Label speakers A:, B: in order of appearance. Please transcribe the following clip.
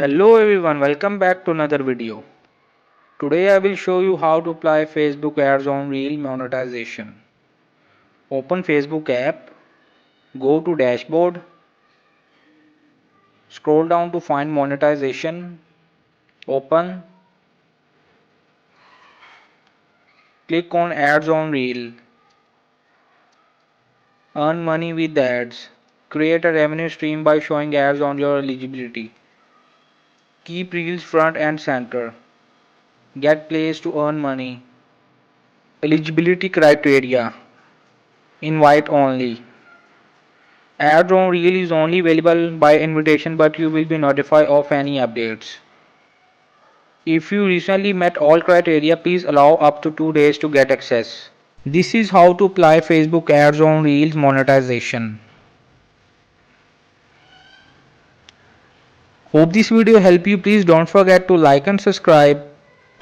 A: Hello everyone, welcome back to another video. Today I will show you how to apply Facebook ads on Reel monetization. Open Facebook app, go to dashboard, scroll down to find monetization, open, click on ads on Reel, earn money with ads, create a revenue stream by showing ads on your eligibility, keep Reels front and center, get plays to earn money, eligibility criteria, invite only. Ads on Reel is only available by invitation, but you will be notified of any updates. If you recently met all criteria, please allow up to 2 days to get access. This is how to apply Facebook ads on Reels monetization. Hope this video helped you. Please don't forget to like and subscribe.